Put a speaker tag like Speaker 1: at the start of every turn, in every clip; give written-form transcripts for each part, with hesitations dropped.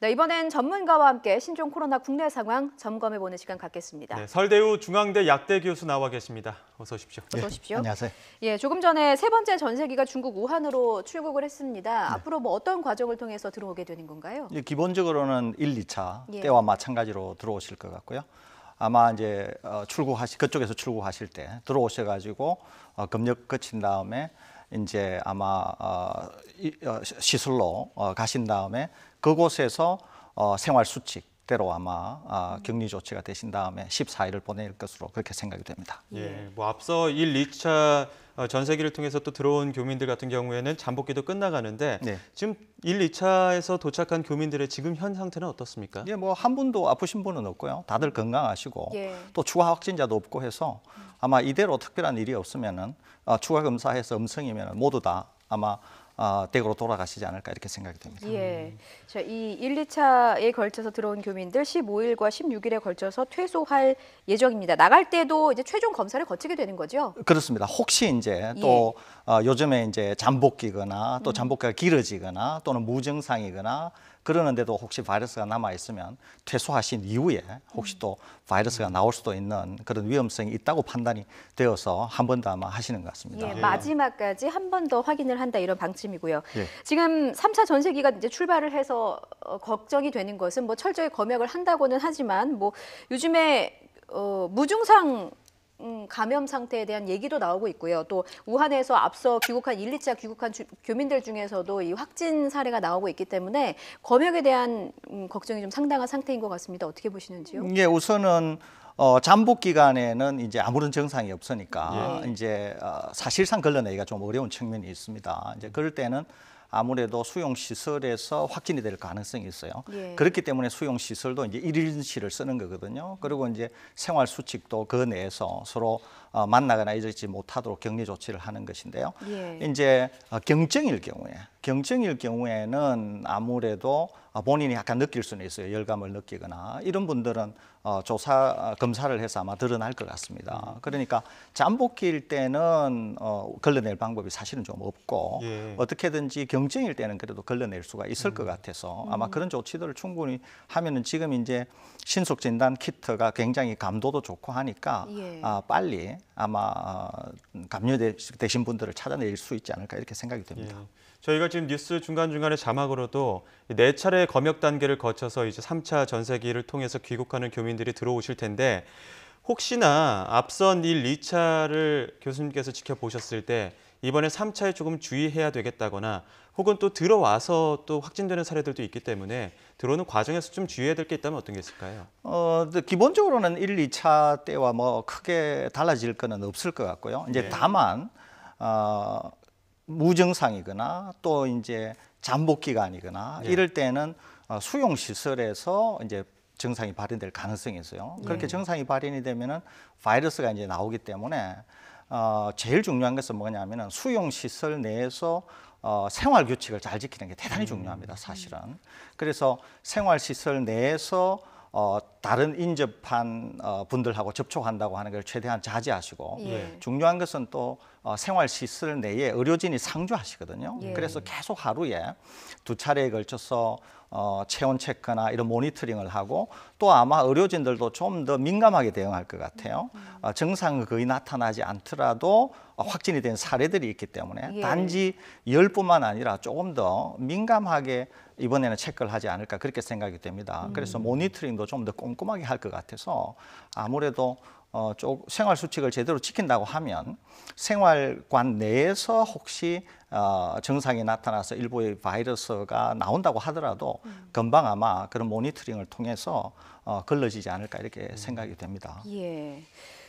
Speaker 1: 네, 이번엔 전문가와 함께 신종 코로나 국내 상황 점검해보는 시간 갖겠습니다.
Speaker 2: 네, 설대우 중앙대 약대 교수 나와 계십니다. 어서 오십시오.
Speaker 1: 어서 오십시오.
Speaker 3: 안녕하세요.
Speaker 1: 예, 조금 전에 세 번째 전세기가 중국 우한으로 출국을 했습니다. 앞으로 뭐 어떤 과정을 통해서 들어오게 되는 건가요?
Speaker 3: 기본적으로는 1, 2차 때와 마찬가지로 들어오실 것 같고요. 아마 이제 그쪽에서 출국하실 때 들어오셔가지고 검역 거친 다음에 이제 아마 시설로 가신 다음에 그곳에서 생활 수칙대로 아마 격리 조치가 되신 다음에 14일을 보낼 것으로 그렇게 생각이 됩니다.
Speaker 2: 예, 뭐 앞서 1, 2차 전세기를 통해서 또 들어온 교민들 같은 경우에는 잠복기도 끝나가는데 지금 1, 2차에서 도착한 교민들의 지금 현 상태는 어떻습니까?
Speaker 3: 예, 뭐 한 분도 아프신 분은 없고요. 다들 건강하시고 또 추가 확진자도 없고 해서 아마 이대로 특별한 일이 없으면은 추가 검사해서 음성이면 모두 다 아마 댁으로 돌아가시지 않을까 이렇게 생각이 됩니다.
Speaker 1: 예. 자, 이 1, 2차에 걸쳐서 들어온 교민들 15일과 16일에 걸쳐서 퇴소할 예정입니다. 나갈 때도 이제 최종 검사를 거치게 되는 거죠?
Speaker 3: 그렇습니다. 혹시 이제 또 요즘에 이제 잠복기거나 또 잠복기가 길어지거나 또는 무증상이거나 그러는데도 혹시 바이러스가 남아 있으면 퇴소하신 이후에 혹시 또 바이러스가 나올 수도 있는 그런 위험성이 있다고 판단이 되어서 한 번 더 아마 하시는 것 같습니다.
Speaker 1: 예, 마지막까지 한 번 더 확인을 한다 이런 방침이고요.
Speaker 3: 예.
Speaker 1: 지금 3차 전세기가 이제 출발을 해서 걱정이 되는 것은 뭐 철저히 검역을 한다고는 하지만 뭐 요즘에 무증상 감염 상태에 대한 얘기도 나오고 있고요. 또 우한에서 앞서 귀국한 1, 2차 귀국한 교민들 중에서도 이 확진 사례가 나오고 있기 때문에 검역에 대한 걱정이 좀 상당한 상태인 것 같습니다. 어떻게 보시는지요?
Speaker 3: 예, 우선은 잠복 기간에는 이제 아무런 증상이 없으니까 이제 사실상 걸러내기가 좀 어려운 측면이 있습니다. 이제 그럴 때는 아무래도 수용 시설에서 확진이 될 가능성이 있어요. 그렇기 때문에 수용 시설도 이제 1인실을 쓰는 거거든요. 그리고 이제 생활 수칙도 그 내에서 서로 만나거나 이러지 못하도록 격리 조치를 하는 것인데요. 이제 경증일 경우에는 아무래도 본인이 약간 느낄 수는 있어요. 열감을 느끼거나 이런 분들은 검사를 해서 아마 드러날 것 같습니다. 그러니까 잠복기일 때는 걸러낼 방법이 사실은 좀 없고 어떻게든지 경증일 때는 그래도 걸러낼 수가 있을 것 같아서 아마 그런 조치들을 충분히 하면은 지금 이제 신속 진단 키트가 굉장히 감도도 좋고 하니까 빨리 아마 감염되신 분들을 찾아낼 수 있지 않을까 이렇게 생각이 됩니다.
Speaker 2: 저희가 지금 뉴스 중간중간에 자막으로도 4차례 검역 단계를 거쳐서 이제 3차 전세기를 통해서 귀국하는 교민들이 들어오실 텐데 혹시나 앞선 1, 2차를 교수님께서 지켜보셨을 때 이번에 3차에 조금 주의해야 되겠다거나 혹은 또 들어와서 또 확진되는 사례들도 있기 때문에 들어오는 과정에서 좀 주의해야 될 게 있다면 어떤 게 있을까요?
Speaker 3: 기본적으로는 1, 2차 때와 뭐 크게 달라질 거는 없을 것 같고요. 이제 다만 무증상이거나 또 이제 잠복 기간이거나 이럴 때는 수용 시설에서 이제 증상이 발현될 가능성이 있어요. 그렇게 증상이 발현이 되면은 바이러스가 이제 나오기 때문에 제일 중요한 것은 뭐냐면은 수용 시설 내에서 생활 규칙을 잘 지키는 게 대단히 중요합니다, 사실은. 그래서 생활 시설 내에서 다른 인접한 분들하고 접촉한다고 하는 걸 최대한 자제하시고 중요한 것은 또 생활시설 내에 의료진이 상주하시거든요. 그래서 계속 하루에 2차례에 걸쳐서 체온 체크나 이런 모니터링을 하고 또 아마 의료진들도 좀 더 민감하게 대응할 것 같아요. 증상이 거의 나타나지 않더라도 확진이 된 사례들이 있기 때문에 단지 열뿐만 아니라 조금 더 민감하게 이번에는 체크를 하지 않을까 그렇게 생각이 됩니다. 그래서 모니터링도 좀 더 꼼꼼하게 할 것 같아서 아무래도 생활 수칙을 제대로 지킨다고 하면 생활관 내에서 혹시 증상이 나타나서 일부의 바이러스가 나온다고 하더라도 금방 아마 그런 모니터링을 통해서 걸러지지 않을까 이렇게 생각이 됩니다.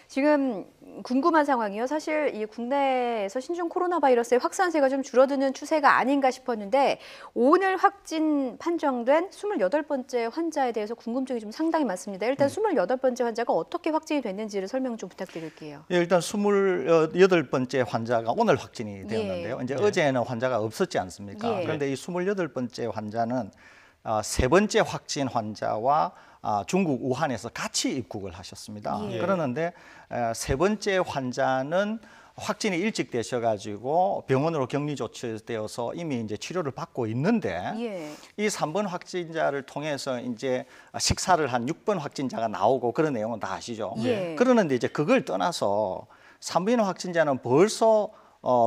Speaker 1: 지금 궁금한 상황이요. 사실 이 국내에서 신종 코로나 바이러스의 확산세가 좀 줄어드는 추세가 아닌가 싶었는데 오늘 확진 판정된 28번째 환자에 대해서 궁금증이 좀 상당히 많습니다. 일단 28번째 환자가 어떻게 확진이 됐는지를 설명 좀 부탁드릴게요.
Speaker 3: 일단 28번째 환자가 오늘 확진이 되었는데요. 이제 어제는 환자가 없었지 않습니까? 그런데 이 28번째 환자는 세 번째 확진 환자와 중국 우한에서 같이 입국을 하셨습니다. 그러는데 세 번째 환자는 확진이 일찍 되셔가지고 병원으로 격리 조치되어서 이미 이제 치료를 받고 있는데
Speaker 1: 예.
Speaker 3: 이 3번 확진자를 통해서 이제 식사를 한 6번 확진자가 나오고 그런 내용은 다 아시죠?
Speaker 1: 예.
Speaker 3: 그러는데 이제 그걸 떠나서 3번 확진자는 벌써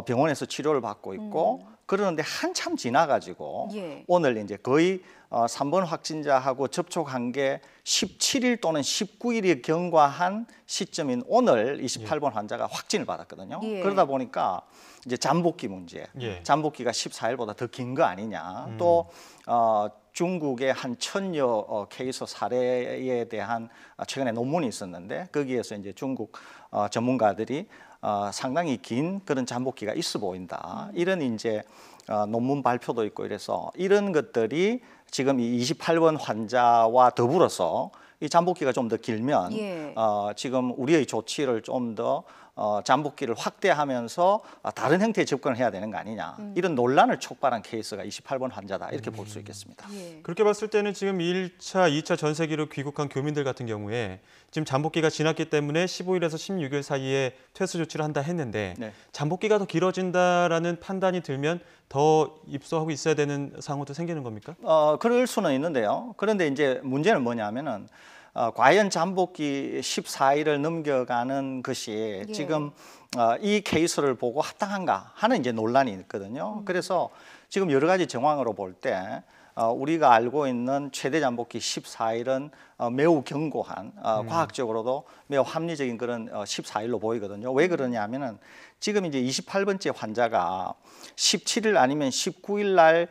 Speaker 3: 병원에서 치료를 받고 있고 그러는데 한참 지나가지고
Speaker 1: 예.
Speaker 3: 오늘 이제 거의 3번 확진자하고 접촉한 게 17일 또는 19일이 경과한 시점인 오늘 28번 환자가 확진을 받았거든요.
Speaker 1: 예.
Speaker 3: 그러다 보니까 이제 잠복기 문제,
Speaker 2: 예.
Speaker 3: 잠복기가 14일보다 더 긴 거 아니냐. 또 중국의 한 1000여 케이스 사례에 대한 최근에 논문이 있었는데 거기에서 이제 중국 전문가들이 상당히 긴 그런 잠복기가 있어 보인다. 이런 이제 논문 발표도 있고 이래서 이런 것들이 지금 이 28번 환자와 더불어서 이 잠복기가 좀 더 길면
Speaker 1: 예.
Speaker 3: 지금 우리의 조치를 좀 더 잠복기를 확대하면서 다른 형태의 접근을 해야 되는 거 아니냐. 이런 논란을 촉발한 케이스가 28번 환자다. 이렇게 볼 수 있겠습니다.
Speaker 1: 예.
Speaker 2: 그렇게 봤을 때는 지금 1차, 2차 전세기로 귀국한 교민들 같은 경우에 지금 잠복기가 지났기 때문에 15일에서 16일 사이에 퇴소 조치를 한다 했는데
Speaker 3: 네.
Speaker 2: 잠복기가 더 길어진다라는 판단이 들면 더 입소하고 있어야 되는 상황도 생기는 겁니까?
Speaker 3: 그럴 수는 있는데요. 그런데 이제 문제는 뭐냐면은 과연 잠복기 14일을 넘겨가는 것이
Speaker 1: 예.
Speaker 3: 지금 이 케이스를 보고 합당한가 하는 이제 논란이 있거든요. 그래서 지금 여러 가지 정황으로 볼 때 우리가 알고 있는 최대 잠복기 14일은 매우 견고한 과학적으로도 매우 합리적인 그런 14일로 보이거든요. 왜 그러냐면은 지금 이제 28번째 환자가 17일 아니면 19일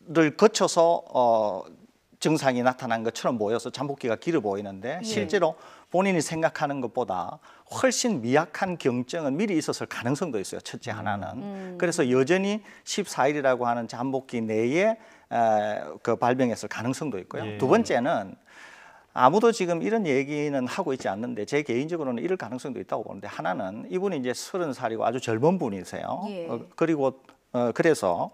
Speaker 3: 날을 거쳐서 증상이 나타난 것처럼 보여서 잠복기가 길어 보이는데 실제로 본인이 생각하는 것보다 훨씬 미약한 경증은 미리 있었을 가능성도 있어요. 첫째 하나는. 그래서 여전히 14일이라고 하는 잠복기 내에 그 발병했을 가능성도 있고요.
Speaker 2: 예.
Speaker 3: 두 번째는 아무도 지금 이런 얘기는 하고 있지 않는데 제 개인적으로는 이럴 가능성도 있다고 보는데 하나는 이분이 이제 30살이고 아주 젊은 분이세요.
Speaker 1: 예.
Speaker 3: 그리고 그래서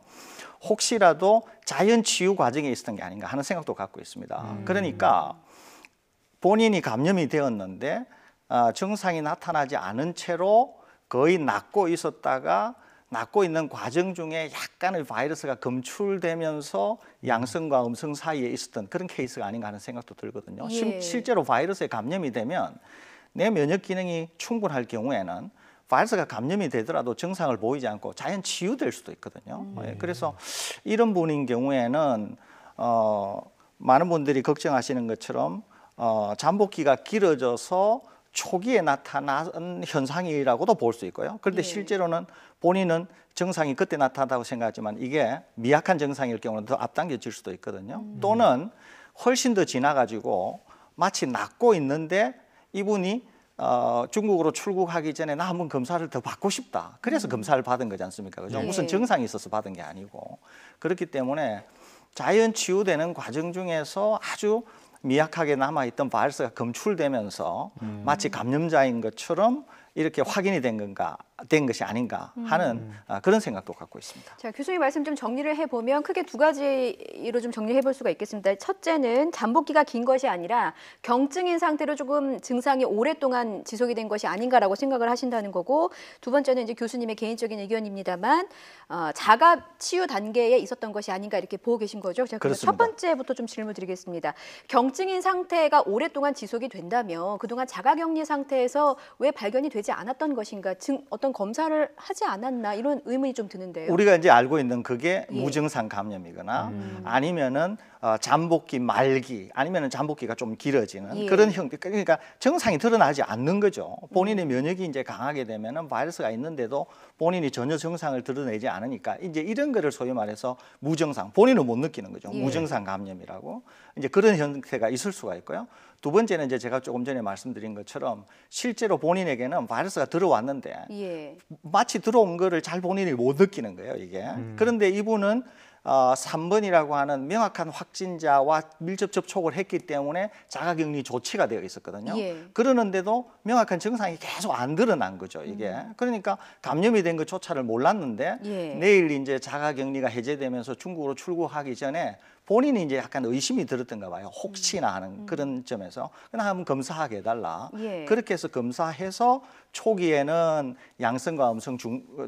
Speaker 3: 혹시라도 자연 치유 과정에 있었던 게 아닌가 하는 생각도 갖고 있습니다. 그러니까 본인이 감염이 되었는데 증상이 나타나지 않은 채로 거의 낫고 있었다가 낫고 있는 과정 중에 약간의 바이러스가 검출되면서 양성과 음성 사이에 있었던 그런 케이스가 아닌가 하는 생각도 들거든요.
Speaker 1: 예.
Speaker 3: 실제로 바이러스에 감염이 되면 내 면역 기능이 충분할 경우에는 바이러스가 감염이 되더라도 증상을 보이지 않고 자연 치유될 수도 있거든요. 그래서 이런 분인 경우에는 많은 분들이 걱정하시는 것처럼 잠복기가 길어져서 초기에 나타난 현상이라고도 볼 수 있고요. 그런데
Speaker 1: 예.
Speaker 3: 실제로는 본인은 증상이 그때 나타났다고 생각하지만 이게 미약한 증상일 경우는 더 앞당겨질 수도 있거든요. 또는 훨씬 더 지나가지고 마치 낫고 있는데 이분이 중국으로 출국하기 전에 나 한번 검사를 더 받고 싶다. 그래서 검사를 받은 거지 않습니까? 그죠?
Speaker 1: 네.
Speaker 3: 무슨 증상이 있어서 받은 게 아니고. 그렇기 때문에 자연 치유되는 과정 중에서 아주 미약하게 남아있던 바이러스가 검출되면서 마치 감염자인 것처럼 이렇게 확인이 된 것이 아닌가 하는 그런 생각도 갖고 있습니다.
Speaker 1: 자, 교수님 말씀 좀 정리를 해보면 크게 두 가지로 좀 정리해 볼 수가 있겠습니다. 첫째는 잠복기가 긴 것이 아니라 경증인 상태로 조금 증상이 오랫동안 지속이 된 것이 아닌가라고 생각을 하신다는 거고, 두 번째는 이제 교수님의 개인적인 의견입니다만 자가 치유 단계에 있었던 것이 아닌가 이렇게 보고 계신 거죠. 자, 그럼 첫
Speaker 3: 그렇습니다.
Speaker 1: 번째부터 좀 질문 드리겠습니다. 경증인 상태가 오랫동안 지속이 된다면 그동안 자가격리 상태에서 왜 발견이 되지 않았던 것인가, 어떤 검사를 하지 않았나 이런 의문이 좀 드는데요.
Speaker 3: 우리가 이제 알고 있는 그게
Speaker 1: 예.
Speaker 3: 무증상 감염이거나 아니면은 잠복기 말기 아니면은 잠복기가 좀 길어지는
Speaker 1: 예.
Speaker 3: 그런 형태. 그러니까 증상이 드러나지 않는 거죠. 본인의 면역이 이제 강하게 되면은 바이러스가 있는데도 본인이 전혀 증상을 드러내지 않으니까 이제 이런 거를 소위 말해서 무증상, 본인은 못 느끼는 거죠.
Speaker 1: 예.
Speaker 3: 무증상 감염이라고 이제 그런 형태가 있을 수가 있고요. 두 번째는 이제 제가 조금 전에 말씀드린 것처럼 실제로 본인에게는 바이러스가 들어왔는데
Speaker 1: 예.
Speaker 3: 마치 들어온 거를 잘 본인이 못 느끼는 거예요, 이게. 그런데 이분은 3번이라고 하는 명확한 확진자와 밀접 접촉을 했기 때문에 자가격리 조치가 되어 있었거든요.
Speaker 1: 예.
Speaker 3: 그러는데도 명확한 증상이 계속 안 드러난 거죠, 이게. 그러니까 감염이 된 것조차를 몰랐는데
Speaker 1: 예.
Speaker 3: 내일 이제 자가격리가 해제되면서 중국으로 출국하기 전에 본인이 이제 약간 의심이 들었던가 봐요. 혹시나 하는 그런 점에서 그냥 한번 검사하게 해달라.
Speaker 1: 예.
Speaker 3: 그렇게 해서 검사해서 초기에는 양성과 음성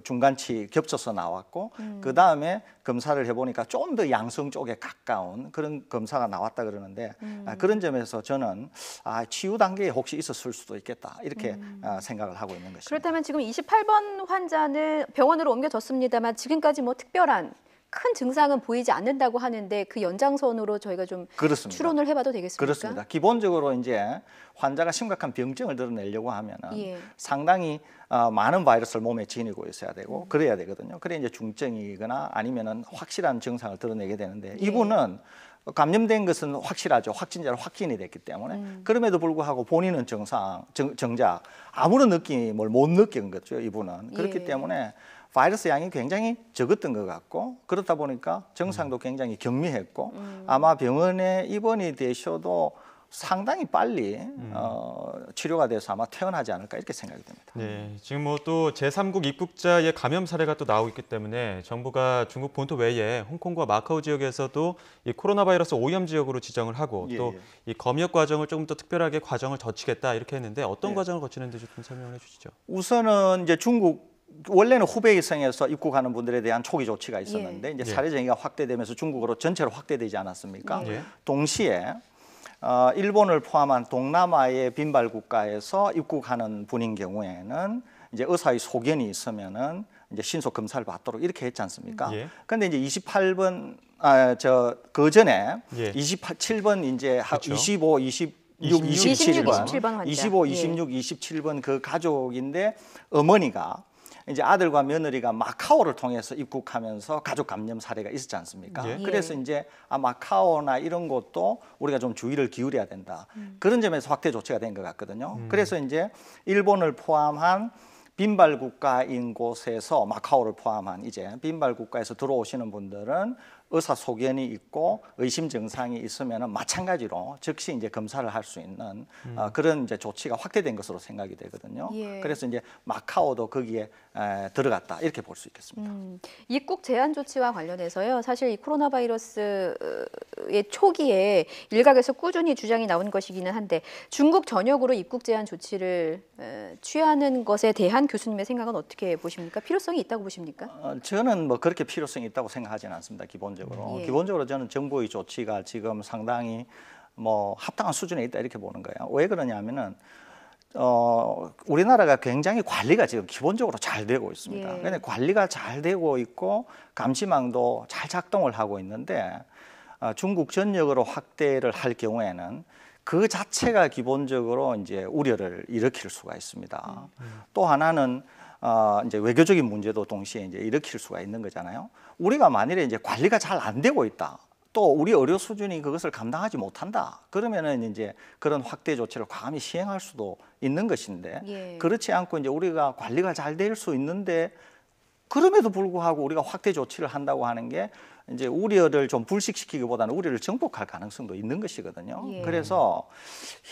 Speaker 3: 중간치 겹쳐서 나왔고 그 다음에 검사를 해보니까 좀 더 양성 쪽에 가까운 그런 검사가 나왔다 그러는데 그런 점에서 저는 치유 단계에 혹시 있었을 수도 있겠다 이렇게 생각을 하고 있는 것입니다.
Speaker 1: 그렇다면 지금 28번 환자는 병원으로 옮겨졌습니다만 지금까지 뭐 특별한 큰 증상은 보이지 않는다고 하는데 그 연장선으로 저희가 좀
Speaker 3: 그렇습니다.
Speaker 1: 추론을 해봐도 되겠습니까?
Speaker 3: 그렇습니다. 기본적으로 이제 환자가 심각한 병증을 드러내려고 하면은
Speaker 1: 예.
Speaker 3: 상당히 많은 바이러스를 몸에 지니고 있어야 되고 그래야 되거든요. 그래 이제 중증이거나 아니면은 확실한 증상을 드러내게 되는데
Speaker 1: 예.
Speaker 3: 이분은 감염된 것은 확실하죠. 확진자로 확진이 됐기 때문에 그럼에도 불구하고 본인은 정작 아무런 느낌을 못 느낀 거죠. 이분은 그렇기
Speaker 1: 예.
Speaker 3: 때문에 바이러스 양이 굉장히 적었던 것 같고 그렇다 보니까 증상도 굉장히 경미했고 아마 병원에 입원이 되셔도 상당히 빨리 치료가 돼서 아마 퇴원하지 않을까 이렇게 생각이 듭니다.
Speaker 2: 네, 지금 뭐 또 제3국 입국자의 감염 사례가 또 나오고 있기 때문에 정부가 중국 본토 외에 홍콩과 마카오 지역에서도 이 코로나 바이러스 오염 지역으로 지정을 하고 또 이 검역 과정을 조금 더 특별하게 과정을 거치겠다 이렇게 했는데 어떤 과정을 거치는지 좀 설명을 해주시죠.
Speaker 3: 우선은 이제 중국 원래는 후베이성에서 입국하는 분들에 대한 초기 조치가 있었는데 이제 사례 정의가 확대되면서 중국으로 전체로 확대되지 않았습니까?
Speaker 2: 예.
Speaker 3: 동시에 일본을 포함한 동남아의 빈발 국가에서 입국하는 분인 경우에는 이제 의사의 소견이 있으면은 이제 신속 검사를 받도록 이렇게 했지 않습니까?
Speaker 2: 예.
Speaker 3: 근데 이제 28번 그 전에
Speaker 2: 예.
Speaker 3: 27번 이제
Speaker 2: 그렇죠.
Speaker 3: 25, 26,
Speaker 1: 27
Speaker 3: 27번,
Speaker 1: 환자.
Speaker 3: 25,
Speaker 1: 예.
Speaker 3: 26, 27번 그 가족인데 어머니가 이제 아들과 며느리가 마카오를 통해서 입국하면서 가족 감염 사례가 있었지 않습니까?
Speaker 2: 예.
Speaker 3: 그래서 이제 마카오나 이런 곳도 우리가 좀 주의를 기울여야 된다. 그런 점에서 확대 조치가 된 것 같거든요. 그래서 이제 일본을 포함한 빈발 국가인 곳에서 마카오를 포함한 이제 빈발 국가에서 들어오시는 분들은 의사 소견이 있고 의심 증상이 있으면은 마찬가지로 즉시 이제 검사를 할 수 있는 그런 이제 조치가 확대된 것으로 생각이 되거든요.
Speaker 1: 예.
Speaker 3: 그래서 이제 마카오도 거기에 들어갔다 이렇게 볼 수 있겠습니다.
Speaker 1: 입국 제한 조치와 관련해서요. 사실 이 코로나 바이러스의 초기에 일각에서 꾸준히 주장이 나온 것이기는 한데 중국 전역으로 입국 제한 조치를 취하는 것에 대한 교수님의 생각은 어떻게 보십니까? 필요성이 있다고 보십니까?
Speaker 3: 저는 뭐 그렇게 필요성이 있다고 생각하지는 않습니다. 기본적으로.
Speaker 1: 예.
Speaker 3: 기본적으로 저는 정부의 조치가 지금 상당히 뭐 합당한 수준에 있다 이렇게 보는 거예요. 왜 그러냐면은 우리나라가 굉장히 관리가 지금 기본적으로 잘 되고 있습니다.
Speaker 1: 예.
Speaker 3: 근데 관리가 잘 되고 있고 감시망도 잘 작동을 하고 있는데 중국 전역으로 확대를 할 경우에는 그 자체가 기본적으로 이제 우려를 일으킬 수가 있습니다. 또 하나는 이제 외교적인 문제도 동시에 이제 일으킬 수가 있는 거잖아요. 우리가 만일에 이제 관리가 잘 안 되고 있다. 또 우리 의료 수준이 그것을 감당하지 못한다. 그러면은 이제 그런 확대 조치를 과감히 시행할 수도 있는 것인데
Speaker 1: 예.
Speaker 3: 그렇지 않고 이제 우리가 관리가 잘 될 수 있는데 그럼에도 불구하고 우리가 확대 조치를 한다고 하는 게 이제 우려를 좀 불식시키기보다는 우려를 정복할 가능성도 있는 것이거든요.
Speaker 1: 예.
Speaker 3: 그래서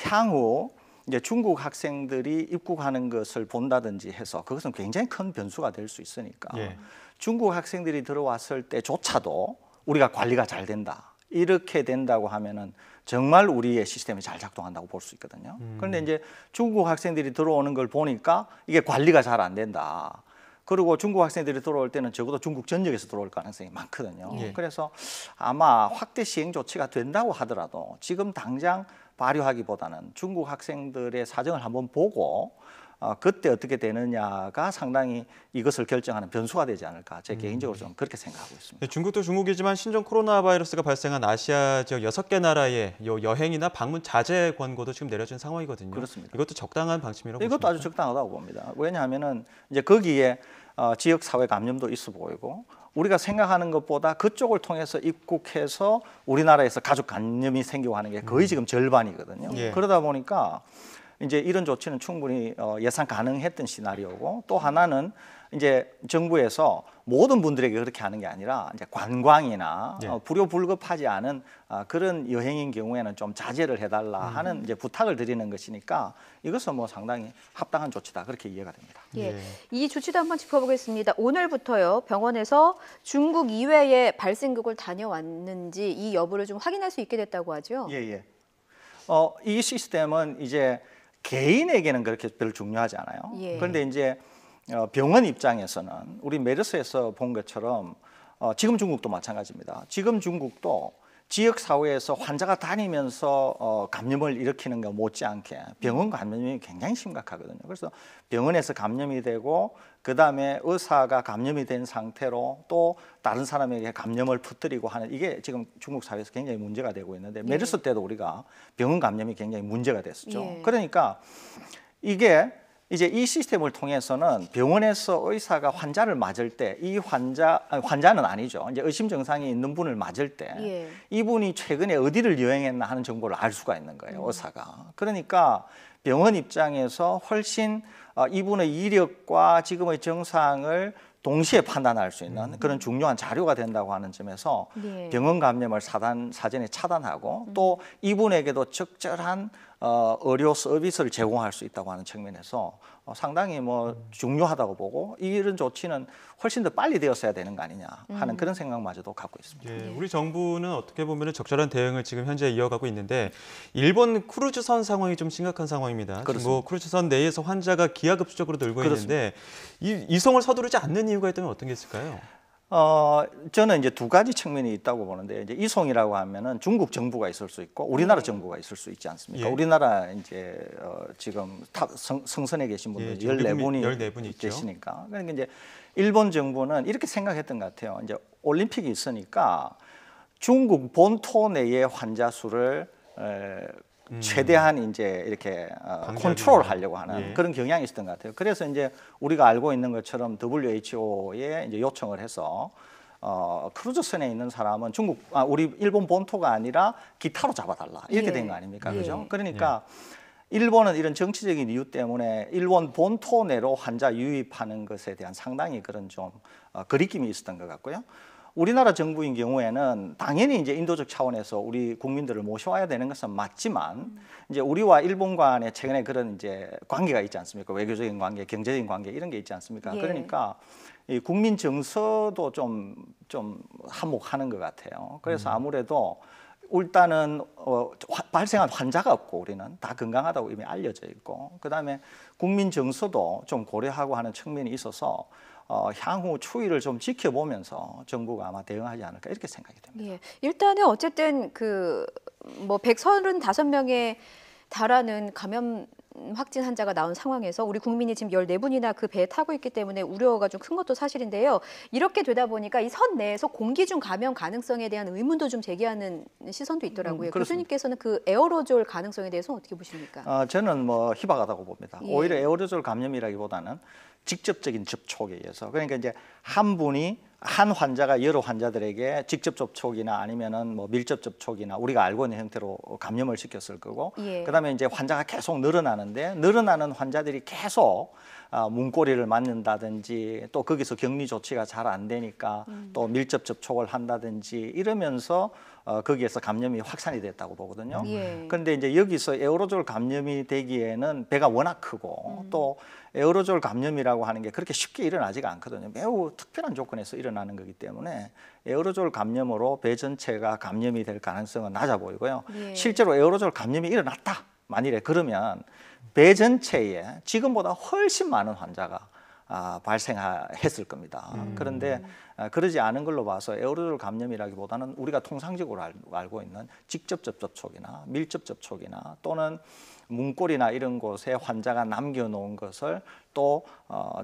Speaker 3: 향후 이제 중국 학생들이 입국하는 것을 본다든지 해서 그것은 굉장히 큰 변수가 될 수 있으니까
Speaker 2: 예.
Speaker 3: 중국 학생들이 들어왔을 때조차도 우리가 관리가 잘 된다. 이렇게 된다고 하면은 정말 우리의 시스템이 잘 작동한다고 볼 수 있거든요. 그런데 이제 중국 학생들이 들어오는 걸 보니까 이게 관리가 잘 안 된다. 그리고 중국 학생들이 들어올 때는 적어도 중국 전역에서 들어올 가능성이 많거든요.
Speaker 2: 예.
Speaker 3: 그래서 아마 확대 시행 조치가 된다고 하더라도 지금 당장 발효하기보다는 중국 학생들의 사정을 한번 보고 그때 어떻게 되느냐가 상당히 이것을 결정하는 변수가 되지 않을까 제 개인적으로 좀 그렇게 생각하고 있습니다.
Speaker 2: 네, 중국도 중국이지만 신종 코로나 바이러스가 발생한 아시아 지역 6개 나라의 여행이나 방문 자제 권고도 지금 내려진 상황이거든요.
Speaker 3: 그렇습니다.
Speaker 2: 이것도 적당한 방침이라고
Speaker 3: 이것도
Speaker 2: 보십니까?
Speaker 3: 아주 적당하다고 봅니다. 왜냐하면은 이제 거기에 지역 사회 감염도 있어 보이고 우리가 생각하는 것보다 그쪽을 통해서 입국해서 우리나라에서 가족 감염이 생기고 하는 게 거의 지금 절반이거든요.
Speaker 2: 예.
Speaker 3: 그러다 보니까 이제 이런 조치는 충분히 예상 가능했던 시나리오고 또 하나는 이제 정부에서 모든 분들에게 그렇게 하는 게 아니라 이제 관광이나
Speaker 2: 예.
Speaker 3: 불효불급하지 않은 그런 여행인 경우에는 좀 자제를 해달라 하는 이제 부탁을 드리는 것이니까 이것은 뭐 상당히 합당한 조치다 그렇게 이해가 됩니다.
Speaker 1: 예.
Speaker 2: 예.
Speaker 1: 이 조치도 한번 짚어보겠습니다. 오늘부터요, 병원에서 중국 이외의 발생국을 다녀왔는지 이 여부를 좀 확인할 수 있게 됐다고 하죠.
Speaker 3: 예, 예. 이 시스템은 이제 개인에게는 그렇게 별로 중요하지 않아요.
Speaker 1: 예.
Speaker 3: 그런데 이제 병원 입장에서는 우리 메르스에서 본 것처럼 지금 중국도 마찬가지입니다. 지금 중국도 지역 사회에서 환자가 다니면서 감염을 일으키는 것 못지않게 병원 감염이 굉장히 심각하거든요. 그래서 병원에서 감염이 되고 그다음에 의사가 감염이 된 상태로 또 다른 사람에게 감염을 퍼뜨리고 하는 이게 지금 중국 사회에서 굉장히 문제가 되고 있는데 메르스 때도 우리가 병원 감염이 굉장히 문제가 됐었죠.
Speaker 1: 예.
Speaker 3: 그러니까 이게 이제 이 시스템을 통해서는 병원에서 의사가 환자를 맞을 때 이 환자는 아니죠. 이제 의심 증상이 있는 분을 맞을 때
Speaker 1: 예.
Speaker 3: 이분이 최근에 어디를 여행했나 하는 정보를 알 수가 있는 거예요. 의사가. 그러니까 병원 입장에서 훨씬 이분의 이력과 지금의 증상을 동시에 판단할 수 있는 그런 중요한 자료가 된다고 하는 점에서
Speaker 1: 예.
Speaker 3: 병원 감염을 사전에 차단하고 또 이분에게도 적절한 의료 서비스를 제공할 수 있다고 하는 측면에서 상당히 뭐 중요하다고 보고 이런 조치는 훨씬 더 빨리 되었어야 되는 거 아니냐 하는 그런 생각마저도 갖고 있습니다.
Speaker 2: 예, 우리 정부는 어떻게 보면 적절한 대응을 지금 현재 이어가고 있는데 일본 크루즈선 상황이 좀 심각한 상황입니다. 지금 뭐 크루즈선 내에서 환자가 기하급수적으로 늘고 있는데 이송을 서두르지 않는 이유가 있다면 어떤 게 있을까요?
Speaker 3: 저는 이제 두 가지 측면이 있다고 보는데 이제 이송이라고 하면은 중국 정부가 있을 수 있고 우리나라 정부가 있을 수 있지 않습니까?
Speaker 2: 예.
Speaker 3: 우리나라 이제 지금 성선에 계신 분들
Speaker 2: 지금
Speaker 3: 14분이
Speaker 2: 14분 있죠.
Speaker 3: 계시니까 그러니까 이제 일본 정부는 이렇게 생각했던 것 같아요. 이제 올림픽이 있으니까 중국 본토 내의 환자 수를 최대한 이제 이렇게 컨트롤하려고 하는
Speaker 2: 예.
Speaker 3: 그런 경향이 있었던 것 같아요. 그래서 이제 우리가 알고 있는 것처럼 WHO에 이제 요청을 해서 크루즈선에 있는 사람은 우리 일본 본토가 아니라 기타로 잡아달라 이렇게
Speaker 1: 예.
Speaker 3: 된 거 아닙니까,
Speaker 1: 예.
Speaker 3: 그죠? 그러니까 일본은 이런 정치적인 이유 때문에 일본 본토 내로 환자 유입하는 것에 대한 상당히 그런 좀 거리낌이 있었던 것 같고요. 우리나라 정부인 경우에는 당연히 이제 인도적 차원에서 우리 국민들을 모셔와야 되는 것은 맞지만 이제 우리와 일본 간에 최근에 그런 이제 관계가 있지 않습니까? 외교적인 관계, 경제적인 관계 이런 게 있지 않습니까?
Speaker 1: 예.
Speaker 3: 그러니까 이 국민 정서도 좀 한몫하는 것 같아요. 그래서 아무래도 일단은 발생한 환자가 없고 우리는 다 건강하다고 이미 알려져 있고 그다음에 국민 정서도 좀 고려하고 하는 측면이 있어서 향후 추이를 좀 지켜보면서 정부가 아마 대응하지 않을까 이렇게 생각이 됩니다.
Speaker 1: 예. 일단은 어쨌든 그 뭐 135명에 달하는 감염 확진 환자가 나온 상황에서 우리 국민이 지금 14분이나 그 배에 타고 있기 때문에 우려가 좀 큰 것도 사실인데요. 이렇게 되다 보니까 이 선 내에서 공기 중 감염 가능성에 대한 의문도 좀 제기하는 시선도 있더라고요.
Speaker 3: 그렇습니다.
Speaker 1: 교수님께서는 그 에어로졸 가능성에 대해서 어떻게 보십니까?
Speaker 3: 저는 뭐 희박하다고 봅니다.
Speaker 1: 예.
Speaker 3: 오히려 에어로졸 감염이라기보다는 직접적인 접촉에 의해서 그러니까 이제 한 환자가 여러 환자들에게 직접 접촉이나 아니면은 뭐 밀접 접촉이나 우리가 알고 있는 형태로 감염을 시켰을 거고
Speaker 1: 예.
Speaker 3: 그다음에 이제 환자가 계속 늘어나는 환자들이 계속 문고리를 맞는다든지 또 거기서 격리 조치가 잘 안 되니까 또 밀접 접촉을 한다든지 이러면서 거기에서 감염이 확산이 됐다고 보거든요.
Speaker 1: 예.
Speaker 3: 그런데 이제 여기서 에어로졸 감염이 되기에는 배가 워낙 크고 또 에어로졸 감염이라고 하는 게 그렇게 쉽게 일어나지가 않거든요. 매우 특별한 조건에서 일어나는 거기 때문에 에어로졸 감염으로 배 전체가 감염이 될 가능성은 낮아 보이고요.
Speaker 1: 예.
Speaker 3: 실제로 에어로졸 감염이 일어났다. 만일에 그러면 배 전체에 지금보다 훨씬 많은 환자가 발생했을 겁니다. 그런데 그러지 않은 걸로 봐서 에어로졸 감염이라기보다는 우리가 통상적으로 알고 있는 직접 접촉이나 밀접 접촉이나 또는 문고리나 이런 곳에 환자가 남겨놓은 것을 또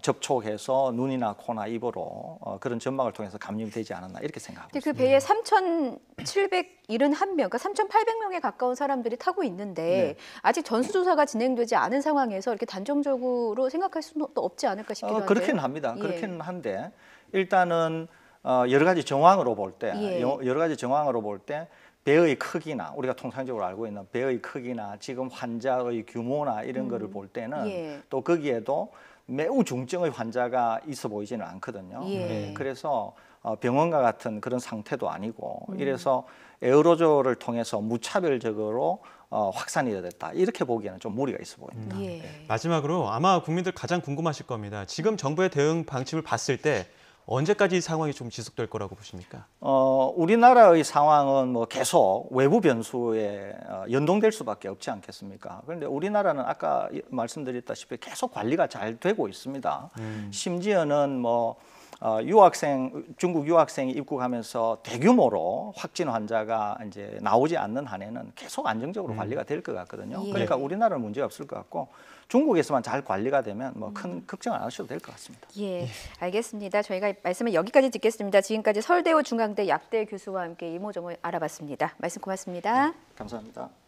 Speaker 3: 접촉해서 눈이나 코나 입으로 그런 점막을 통해서 감염이 되지 않았나 이렇게 생각하고
Speaker 1: 근데 그
Speaker 3: 있습니다.
Speaker 1: 배에 3,771명, 그러니까 3,800명에 가까운 사람들이 타고 있는데 아직 전수조사가 진행되지 않은 상황에서 이렇게 단정적으로 생각할 수는 또 없지 않을까 싶기도 한데요.
Speaker 3: 그렇긴 합니다.
Speaker 1: 예.
Speaker 3: 그렇긴 한데 일단은 여러 가지 정황으로 볼 때
Speaker 1: 예.
Speaker 3: 배의 크기나 우리가 통상적으로 알고 있는 배의 크기나 지금 환자의 규모나 이런 거를 볼 때는
Speaker 1: 예.
Speaker 3: 또 거기에도 매우 중증의 환자가 있어 보이지는 않거든요.
Speaker 1: 예.
Speaker 3: 그래서 병원과 같은 그런 상태도 아니고 이래서 에어로졸을 통해서 무차별적으로 확산이 됐다. 이렇게 보기에는 좀 무리가 있어 보입니다.
Speaker 1: 예.
Speaker 2: 마지막으로 아마 국민들 가장 궁금하실 겁니다. 지금 정부의 대응 방침을 봤을 때 언제까지 이 상황이 좀 지속될 거라고 보십니까?
Speaker 3: 우리나라의 상황은 뭐 계속 외부 변수에 연동될 수밖에 없지 않겠습니까? 그런데 우리나라는 아까 말씀드렸다시피 계속 관리가 잘 되고 있습니다. 심지어는 뭐 중국 유학생이 입국하면서 대규모로 확진 환자가 이제 나오지 않는 한에는 계속 안정적으로 관리가 될 것 같거든요.
Speaker 1: 예.
Speaker 3: 그러니까 우리나라는 문제 없을 것 같고 중국에서만 잘 관리가 되면 뭐 큰 걱정 안 하셔도 될 것 같습니다.
Speaker 1: 예, 알겠습니다. 저희가 말씀을 여기까지 듣겠습니다. 지금까지 서울대우 중앙대 약대 교수와 함께 이모저모 알아봤습니다. 말씀 고맙습니다.
Speaker 3: 감사합니다.